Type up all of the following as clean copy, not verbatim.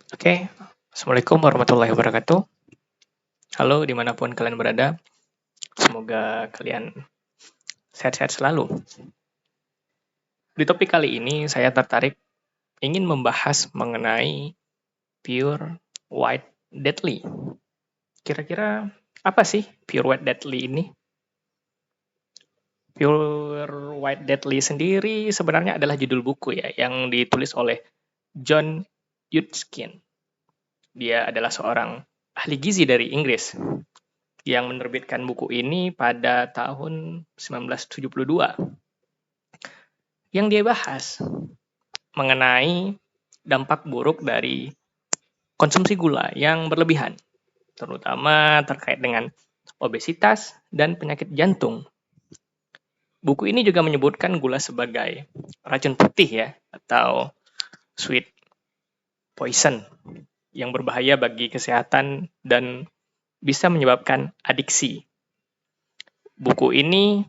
Oke, Assalamualaikum warahmatullahi wabarakatuh. Halo dimanapun kalian berada, semoga kalian sehat-sehat selalu. Di topik kali ini saya tertarik ingin membahas mengenai pure white deadly. Kira-kira apa sih pure white deadly ini? Pure white deadly sendiri sebenarnya adalah judul buku ya yang ditulis oleh John Yudkin. Dia adalah seorang ahli gizi dari Inggris yang menerbitkan buku ini pada tahun 1972. Yang dia bahas mengenai dampak buruk dari konsumsi gula yang berlebihan, terutama terkait dengan obesitas dan penyakit jantung. Buku ini juga menyebutkan gula sebagai racun putih ya, atau sweet poison yang berbahaya bagi kesehatan dan bisa menyebabkan adiksi. Buku ini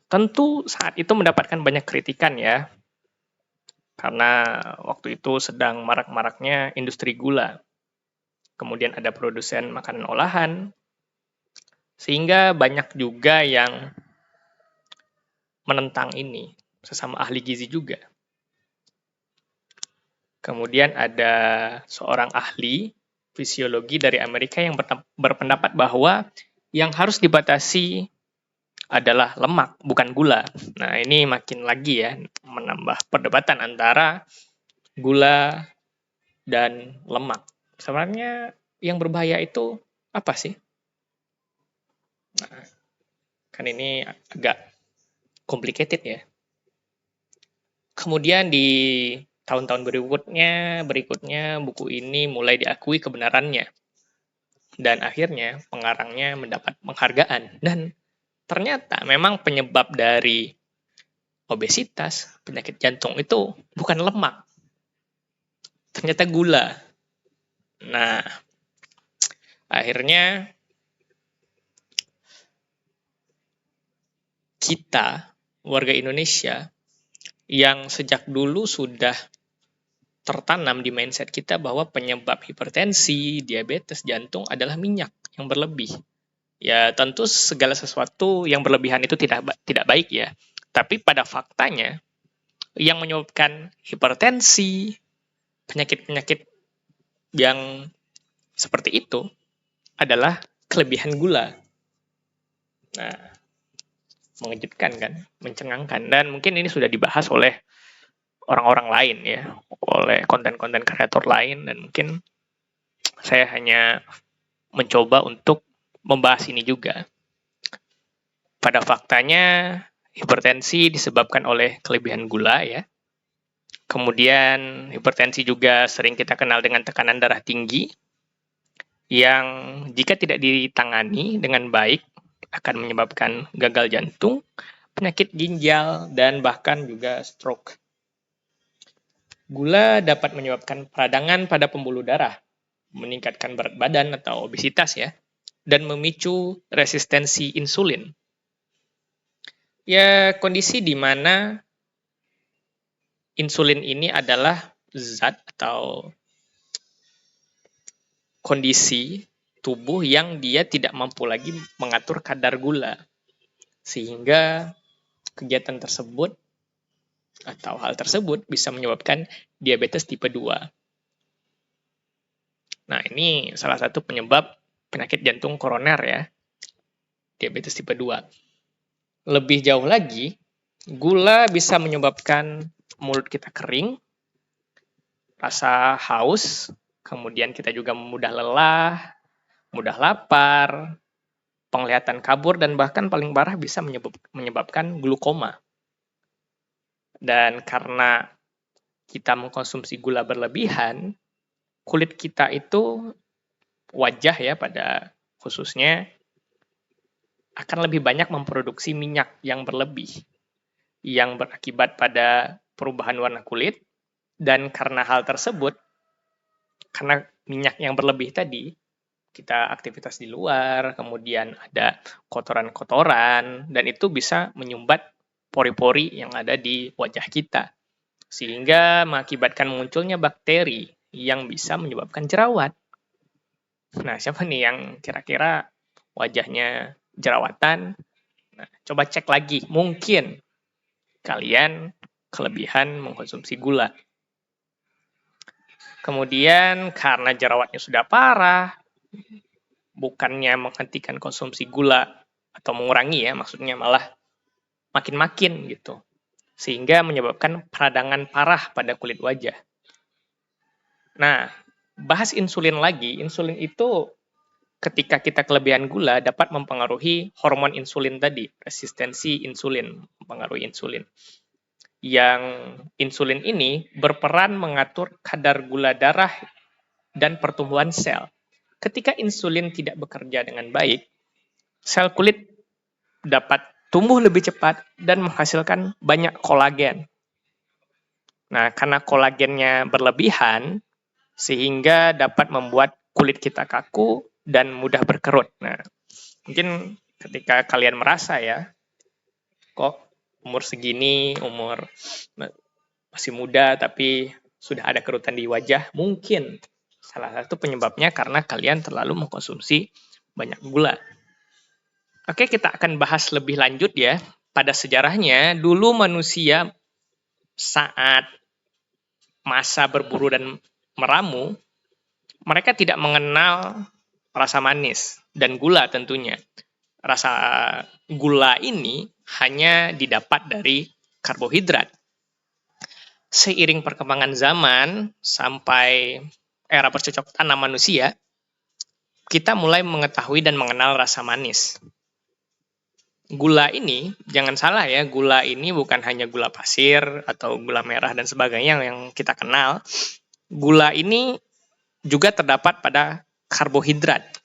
tentu saat itu mendapatkan banyak kritikan ya, karena waktu itu sedang marak-maraknya industri gula. Kemudian ada produsen makanan olahan, sehingga banyak juga yang menentang ini, sesama ahli gizi juga. Kemudian ada seorang ahli fisiologi dari Amerika yang berpendapat bahwa yang harus dibatasi adalah lemak, bukan gula. Nah, ini makin lagi ya, menambah perdebatan antara gula dan lemak. Sebenarnya yang berbahaya itu apa sih? Nah, kan ini agak complicated ya. Kemudian di tahun-tahun berikutnya buku ini mulai diakui kebenarannya. Dan akhirnya pengarangnya mendapat penghargaan. Dan ternyata memang penyebab dari obesitas, penyakit jantung itu bukan lemak. Ternyata gula. Nah, akhirnya kita, warga Indonesia, yang sejak dulu sudah tertanam di mindset kita bahwa penyebab hipertensi, diabetes, jantung adalah minyak yang berlebih. Ya, tentu segala sesuatu yang berlebihan itu tidak baik ya. Tapi pada faktanya, yang menyebabkan hipertensi, penyakit-penyakit yang seperti itu adalah kelebihan gula. Nah, mengejutkan kan, mencengangkan. Dan mungkin ini sudah dibahas oleh orang-orang lain ya, oleh konten-konten kreator lain, dan mungkin saya hanya mencoba untuk membahas ini juga. Pada faktanya, hipertensi disebabkan oleh kelebihan gula ya. Kemudian hipertensi juga sering kita kenal dengan tekanan darah tinggi, yang jika tidak ditangani dengan baik akan menyebabkan gagal jantung, penyakit ginjal, dan bahkan juga stroke. Gula dapat menyebabkan peradangan pada pembuluh darah, meningkatkan berat badan atau obesitas ya, dan memicu resistensi insulin. Ya, kondisi di mana insulin ini adalah zat atau kondisi tubuh yang dia tidak mampu lagi mengatur kadar gula. Sehingga kegiatan tersebut atau hal tersebut bisa menyebabkan diabetes tipe 2. Nah, ini salah satu penyebab penyakit jantung koroner ya, diabetes tipe 2. Lebih jauh lagi, gula bisa menyebabkan mulut kita kering, rasa haus, kemudian kita juga mudah lelah, mudah lapar, penglihatan kabur, dan bahkan paling parah bisa menyebabkan glukoma. Dan karena kita mengkonsumsi gula berlebihan, kulit kita itu, wajah ya pada khususnya, akan lebih banyak memproduksi minyak yang berlebih, yang berakibat pada perubahan warna kulit, dan karena hal tersebut, karena minyak yang berlebih tadi, kita aktivitas di luar, kemudian ada kotoran-kotoran, dan itu bisa menyumbat pori-pori yang ada di wajah kita, sehingga mengakibatkan munculnya bakteri yang bisa menyebabkan jerawat. Nah, siapa nih yang kira-kira wajahnya jerawatan? Nah, coba cek lagi, mungkin kalian kelebihan mengkonsumsi gula. Kemudian karena jerawatnya sudah parah, bukannya menghentikan konsumsi gula atau mengurangi ya, maksudnya malah makin-makin gitu. Sehingga menyebabkan peradangan parah pada kulit wajah. Nah, bahas insulin lagi. Insulin itu ketika kita kelebihan gula dapat mempengaruhi hormon insulin tadi, resistensi insulin, mempengaruhi insulin. Yang insulin ini berperan mengatur kadar gula darah dan pertumbuhan sel. Ketika insulin tidak bekerja dengan baik, sel kulit dapat tumbuh lebih cepat dan menghasilkan banyak kolagen. Nah, karena kolagennya berlebihan, sehingga dapat membuat kulit kita kaku dan mudah berkerut. Nah, mungkin ketika kalian merasa ya, kok umur segini, umur masih muda tapi sudah ada kerutan di wajah, mungkin salah satu penyebabnya karena kalian terlalu mengkonsumsi banyak gula. Oke, kita akan bahas lebih lanjut ya. Pada sejarahnya, dulu manusia saat masa berburu dan meramu, mereka tidak mengenal rasa manis dan gula tentunya. Rasa gula ini hanya didapat dari karbohidrat. Seiring perkembangan zaman sampai era bercocok tanam manusia, kita mulai mengetahui dan mengenal rasa manis. Gula ini, jangan salah ya, gula ini bukan hanya gula pasir atau gula merah dan sebagainya yang kita kenal. Gula ini juga terdapat pada karbohidrat.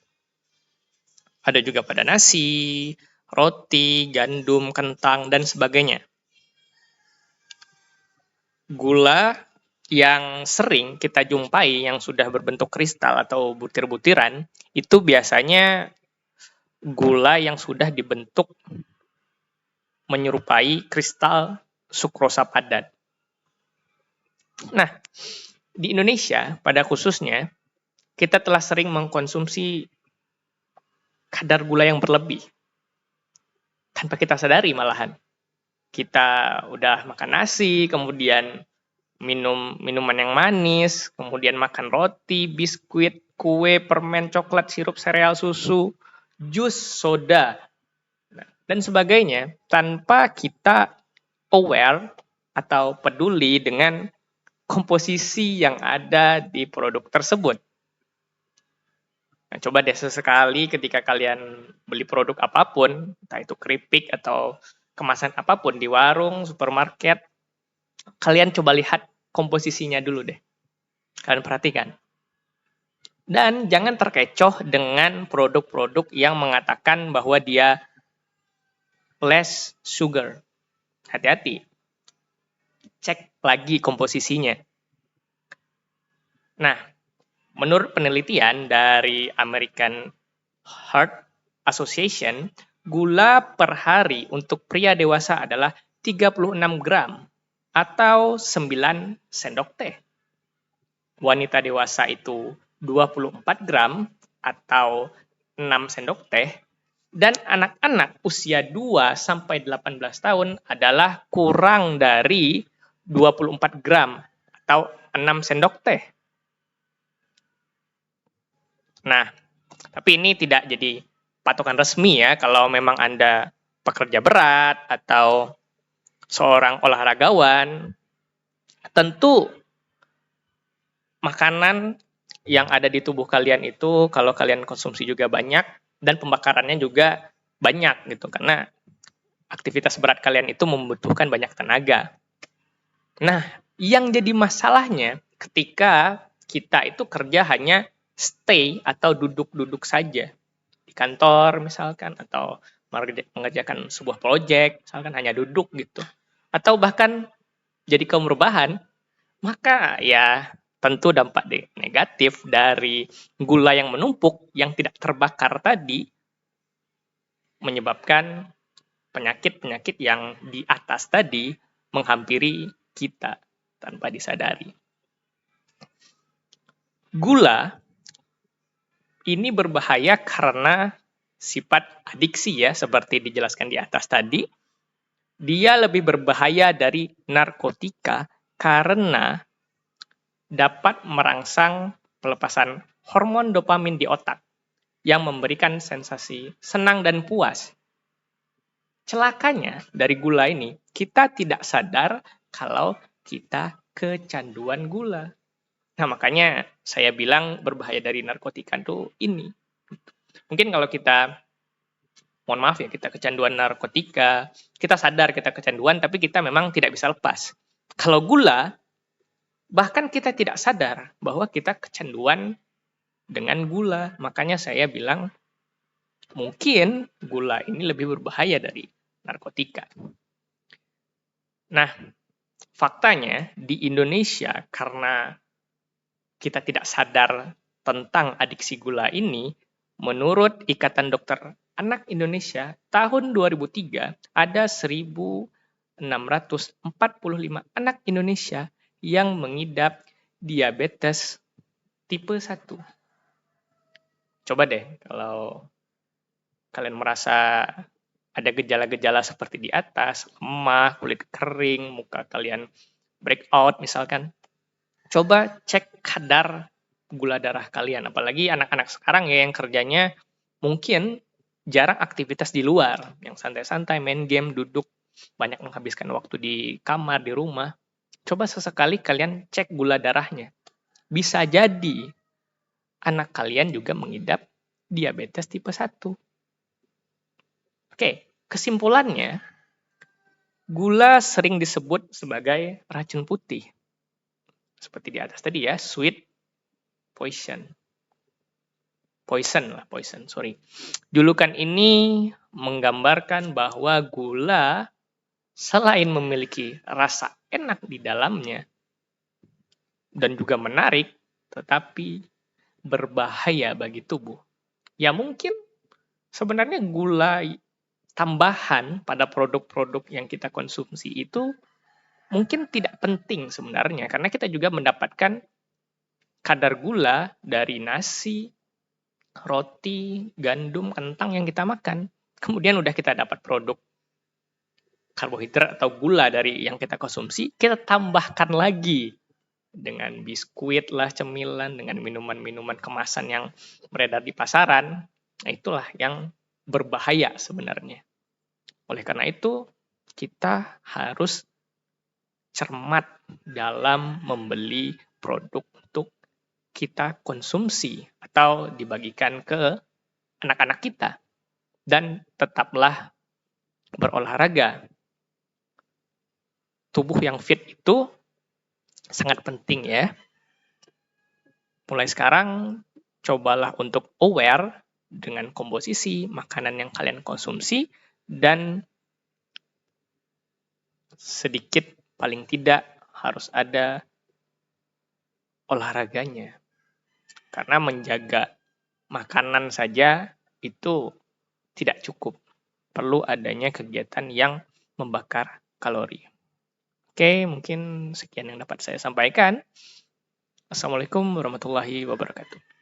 Ada juga pada nasi, roti, gandum, kentang, dan sebagainya. Gula yang sering kita jumpai yang sudah berbentuk kristal atau butir-butiran, itu biasanya gula yang sudah dibentuk menyerupai kristal sukrosa padat. Nah, di Indonesia pada khususnya, kita telah sering mengkonsumsi kadar gula yang berlebih. Tanpa kita sadari malahan. Kita udah makan nasi, kemudian minum minuman yang manis, kemudian makan roti, biskuit, kue, permen, coklat, sirup, sereal, susu, jus, soda, dan sebagainya, tanpa kita aware atau peduli dengan komposisi yang ada di produk tersebut. Nah, coba deh sesekali ketika kalian beli produk apapun, entah itu keripik atau kemasan apapun di warung, supermarket, kalian coba lihat komposisinya dulu deh. Kalian perhatikan. Dan jangan terkecoh dengan produk-produk yang mengatakan bahwa dia less sugar. Hati-hati. Cek lagi komposisinya. Nah, menurut penelitian dari American Heart Association, gula per hari untuk pria dewasa adalah 36 gram atau 9 sendok teh. Wanita dewasa itu 24 gram atau 6 sendok teh, dan anak-anak usia 2 sampai 18 tahun adalah kurang dari 24 gram atau 6 sendok teh. Nah, tapi ini tidak jadi patokan resmi ya kalau memang Anda pekerja berat atau seorang olahragawan. Tentu makanan yang ada di tubuh kalian itu kalau kalian konsumsi juga banyak dan pembakarannya juga banyak gitu karena aktivitas berat kalian itu membutuhkan banyak tenaga. Nah, yang jadi masalahnya ketika kita itu kerja hanya stay atau duduk-duduk saja di kantor misalkan atau mengerjakan sebuah proyek misalkan hanya duduk gitu atau bahkan jadi kaum rebahan, maka ya tentu dampak negatif dari gula yang menumpuk yang tidak terbakar tadi menyebabkan penyakit-penyakit yang di atas tadi menghampiri kita tanpa disadari. Gula ini berbahaya karena sifat adiksi ya, seperti dijelaskan di atas tadi. Dia lebih berbahaya dari narkotika karena dapat merangsang pelepasan hormon dopamin di otak yang memberikan sensasi senang dan puas. Celakanya dari gula ini, kita tidak sadar kalau kita kecanduan gula. Nah, makanya saya bilang berbahaya dari narkotika itu ini. Mungkin kalau kita, mohon maaf ya, kita kecanduan narkotika, kita sadar kita kecanduan, tapi kita memang tidak bisa lepas. Kalau gula, bahkan kita tidak sadar bahwa kita kecanduan dengan gula. Makanya saya bilang, mungkin gula ini lebih berbahaya dari narkotika. Nah, faktanya di Indonesia, karena kita tidak sadar tentang adiksi gula ini, menurut Ikatan Dokter Anak Indonesia, tahun 2003 ada 1.645 anak Indonesia yang mengidap diabetes tipe 1. Coba deh kalau kalian merasa ada gejala-gejala seperti di atas, lemah, kulit kering, muka kalian breakout misalkan, coba cek kadar gula darah kalian. Apalagi anak-anak sekarang ya yang kerjanya mungkin jarang aktivitas di luar, yang santai-santai main game, duduk, banyak menghabiskan waktu di kamar, di rumah. Coba sesekali kalian cek gula darahnya. Bisa jadi anak kalian juga mengidap diabetes tipe 1. Oke, kesimpulannya, gula sering disebut sebagai racun putih. Seperti di atas tadi ya, sweet poison. Poison, sorry. Julukan ini menggambarkan bahwa gula selain memiliki rasa enak di dalamnya dan juga menarik, tetapi berbahaya bagi tubuh. Ya mungkin sebenarnya gula tambahan pada produk-produk yang kita konsumsi itu mungkin tidak penting sebenarnya, karena kita juga mendapatkan kadar gula dari nasi, roti, gandum, kentang yang kita makan. Kemudian udah kita dapat produk karbohidrat atau gula dari yang kita konsumsi, kita tambahkan lagi dengan biskuit lah, cemilan, dengan minuman-minuman kemasan yang beredar di pasaran. Nah, itulah yang berbahaya sebenarnya. Oleh karena itu, kita harus cermat dalam membeli produk untuk kita konsumsi atau dibagikan ke anak-anak kita. Dan tetaplah berolahraga. Tubuh yang fit itu sangat penting ya. Mulai sekarang, cobalah untuk aware dengan komposisi makanan yang kalian konsumsi dan sedikit paling tidak harus ada olahraganya. Karena menjaga makanan saja itu tidak cukup. Perlu adanya kegiatan yang membakar kalori. Oke, mungkin sekian yang dapat saya sampaikan. Assalamualaikum warahmatullahi wabarakatuh.